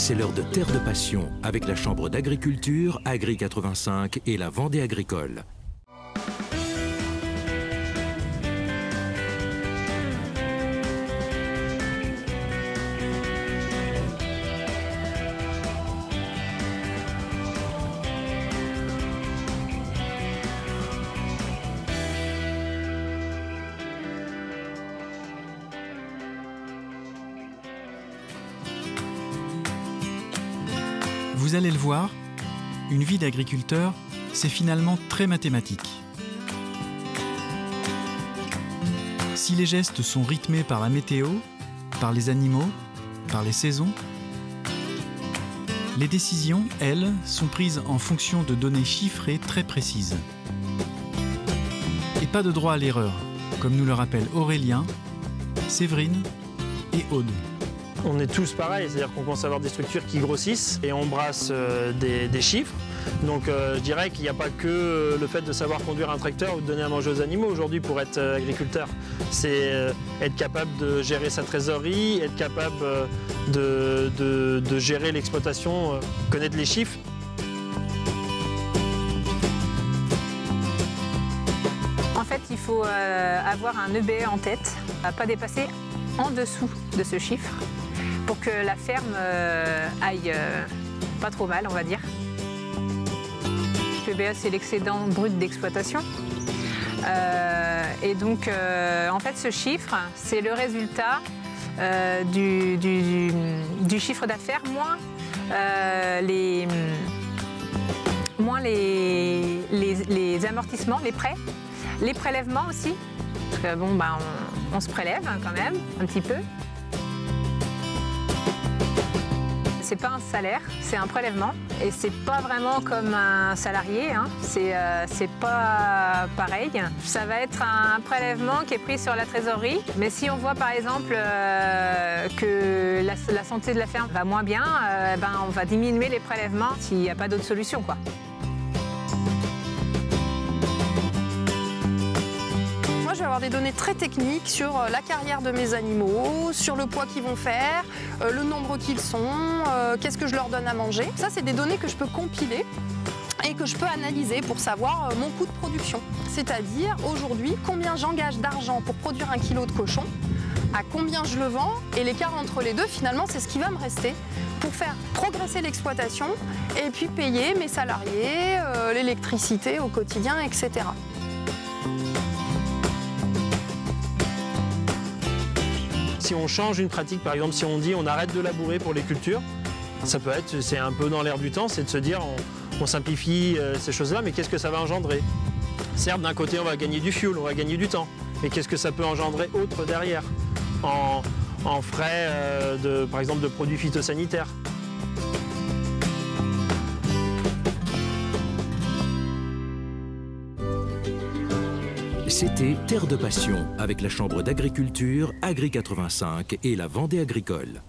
C'est l'heure de Terre de Passion avec la Chambre d'agriculture, Agri 85 et la Vendée agricole. Vous allez le voir, une vie d'agriculteur, c'est finalement très mathématique. Si les gestes sont rythmés par la météo, par les animaux, par les saisons, les décisions, elles, sont prises en fonction de données chiffrées très précises. Et pas de droit à l'erreur, comme nous le rappellent Aurélien, Séverine et Aude. On est tous pareils, c'est-à-dire qu'on commence à avoir des structures qui grossissent et on brasse des chiffres. Donc je dirais qu'il n'y a pas que le fait de savoir conduire un tracteur ou de donner à manger aux animaux aujourd'hui pour être agriculteur. C'est être capable de gérer sa trésorerie, être capable de gérer l'exploitation, connaître les chiffres. En fait, il faut avoir un EBE en tête, à ne pas dépasser en dessous de ce chiffre, pour que la ferme aille pas trop mal, on va dire. L'EBE, c'est l'excédent brut d'exploitation. Et donc, en fait, ce chiffre, c'est le résultat du chiffre d'affaires moins les amortissements, les prêts, les prélèvements aussi. Parce que bon, bah, on se prélève quand même, un petit peu. C'est pas un salaire, c'est un prélèvement. Et c'est pas vraiment comme un salarié, hein. C'est pas pareil. Ça va être un prélèvement qui est pris sur la trésorerie. Mais si on voit par exemple que la santé de la ferme va moins bien, ben, on va diminuer les prélèvements s'il n'y a pas d'autre solution, quoi. Je vais avoir des données très techniques sur la carrière de mes animaux, sur le poids qu'ils vont faire, le nombre qu'ils sont, qu'est-ce que je leur donne à manger. Ça, c'est des données que je peux compiler et que je peux analyser pour savoir mon coût de production. C'est-à-dire, aujourd'hui, combien j'engage d'argent pour produire 1 kilo de cochon, à combien je le vends, et l'écart entre les deux, finalement, c'est ce qui va me rester pour faire progresser l'exploitation et puis payer mes salariés, l'électricité au quotidien, etc. Si on change une pratique, par exemple, si on dit on arrête de labourer pour les cultures, ça peut être, c'est un peu dans l'air du temps, c'est de se dire on simplifie ces choses-là, mais qu'est-ce que ça va engendrer? Certes, d'un côté, on va gagner du fuel, on va gagner du temps, mais qu'est-ce que ça peut engendrer autre derrière, en frais, par exemple, de produits phytosanitaires? C'était Terre de Passion avec la Chambre d'agriculture, Agri 85 et la Vendée agricole.